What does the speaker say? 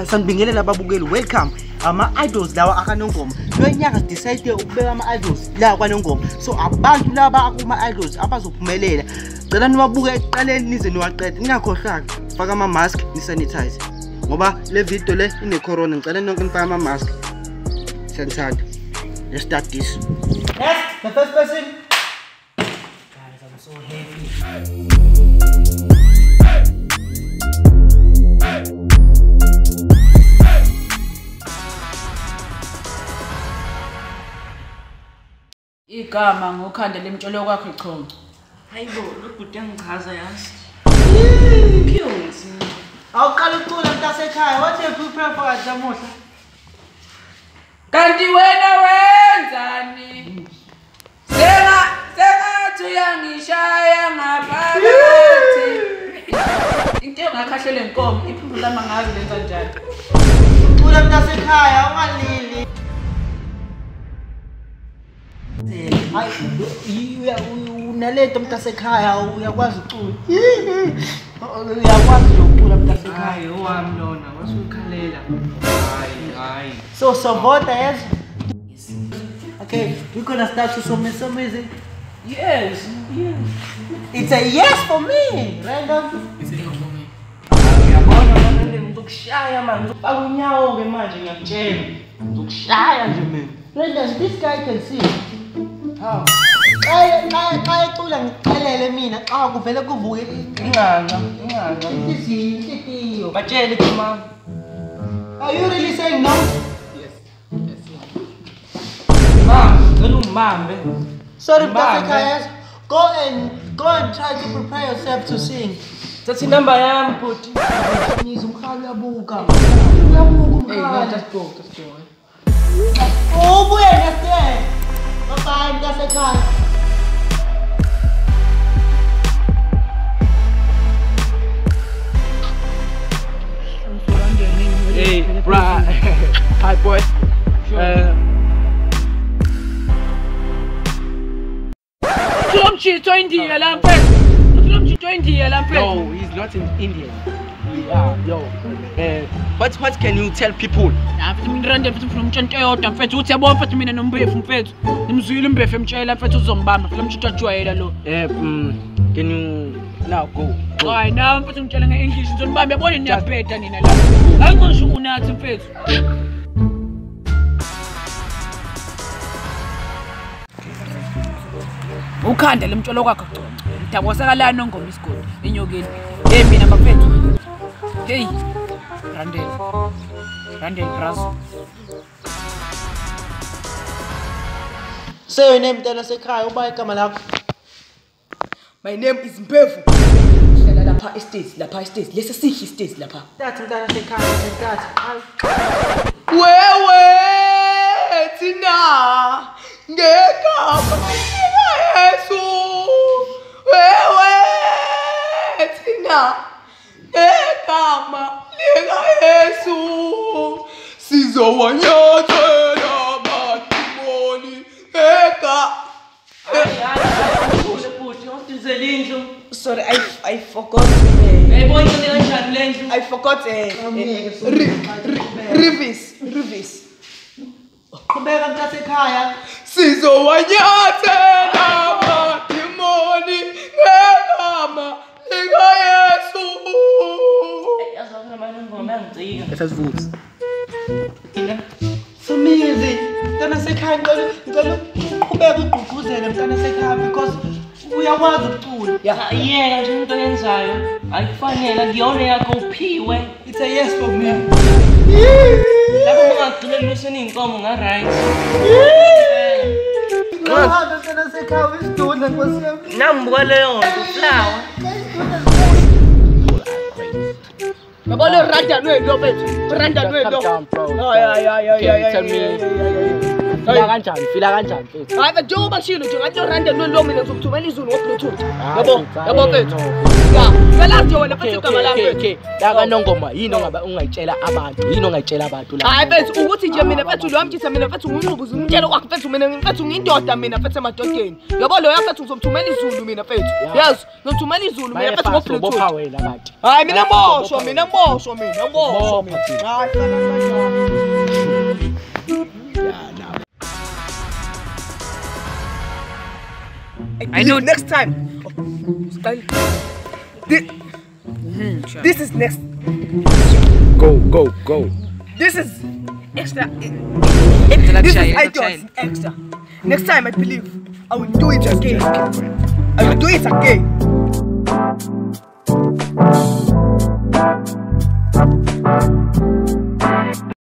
sanibingelela ababukeli, welcome. Ama-idols lawa akanongoma lonyaka decide ukubeka ama-idols la kwanongoma, so abantu laba akuma-idols abazophumelela cela niwabuke ekuqaleni nize niwaqede, ningakhohlwa faka ama-mask ni-sanitize ngoba le video le ine-corona. Ngicela nonke nifake ama-mask, siyanithanda. Let's start this. Next, the first person. Guys, I'm so happy. Igama ngokhanda lemtsholo kwakho ichongo. Hayibo, lokude ngichaza yazi. Piyonzi. Awuqala ukucula mntasekhaya, what have you prepared for namuhla? Kanti wena wenzani? Sengathi uyangishaya ngaphakathi. Into engakhahlele inkomo iphundula mangazi lenza njani. Ucula mntasekhaya, ungalili. Unalento mntasekhaya uyakwazi ucula. Uyakwazi nje ucula mntasekhaya. Hayi owami lona wasukhalela. Hayi. So Savota, yes? Okay, we're gonna start with some music. Yes. It's a yes for me. Random. It's a no for me. Uyabona manje ngizokushaya manje. Ngifaka unyawo ke manje ngiyakutshela. Ngizokushaya nje mina. Random, this guy can sing. How? Xa ecula ngixelele mina xa kuvele kuvuke Inganga. inhliziyo. Batshele ke mama. Are you really saying no? Yes. Ma, ngicela ungibambe. Sorry, Mntasekhaya. Go and try to prepare yourself to sing. Thathi number yami bhuti. Ngize umkhalo uyabuka. Hey, no, just go. Ubuye next. Bye Mntasekhaya. Hey, bruh. Hi, boy. Tulomchito India lampe. Tulomchito India lampe. No, he's not in Indian. Yeah, yo. What can you tell people? Mfethu mina rande mfethu from Mtshento yodwa mfethu uthi yabona mfethu mina nombefu mfethu. Nimzwile imbefu emtshela mfethu uzombamba. Phela mtshito ajwayela lo. Can you now go? Hayi na mfethu ngitshela nge-English ngizombamba yabona niyabheda nina la. Ayingisho unathi mfethu. Ukhanda lemtsholo kwakho gconco. Ngidabosakala nongoma isigodi enyokeni. Hey mina mfethu. Hey. Randel Brazo. Say your name Mntasekhaya, uba igama lakho. My name is Mpefu. Hlala lapha estate. Lesi sihle estate lapha. That's Mntasekhaya, that's. Wewe thina ngegama Yesu. Wewe thina ngegama Yesu. Sizowanyathela amadimoni Sorry, I forgot. I forgot. Rivis. Kubeka Mntasekhaya. Sizowanyathela amadimoni ngegama likaYesu. Let us vote. Sumizi, Mntasekhaya ngicela uqhubeka ugqugquzele Mntasekhaya because uyakwazi ukucula. Yeka nje into yenzayo. Ayikufanele ngiyona yakho uphiwe. It's a yes for me. Lapho ungagcina luseni inkomo nga-right. Ngahamba Mntasekhaya wisidudla Nkosi yami. Nambuka leyo nto flower. Yabona randa lwendo bethu. Randa lwendo. Tell me Fila kanjani? Fila kanjani mfethu? Hayi mfethu njengoba kushilo nje ngathi randa lo mina ngizokuthumela izulu ngo-Bluetooth. Yabo mfethu. Ya, phela nje wena mfethu igama lami mfethu. La kaNongoma yini ongayitshela abantu? Yini ongayitshela abantu la? Hayi mfethu ukuthi nje mina mfethu lo yamtshisa mina mfethu ngumqubuzi ngimtshela kwakhe mfethu mina mfethu ngiyindoda mina mfethu emadodeni. Yabo lo mfethu ngizomthumela izulu mina mfethu. Yazi, ngizomthumela izulu mina mfethu ngo-Bluetooth. Hayi mina mboshwa mina. I know next time. This is next. Go. This is extra. This is extra. Next time I believe I will do it again.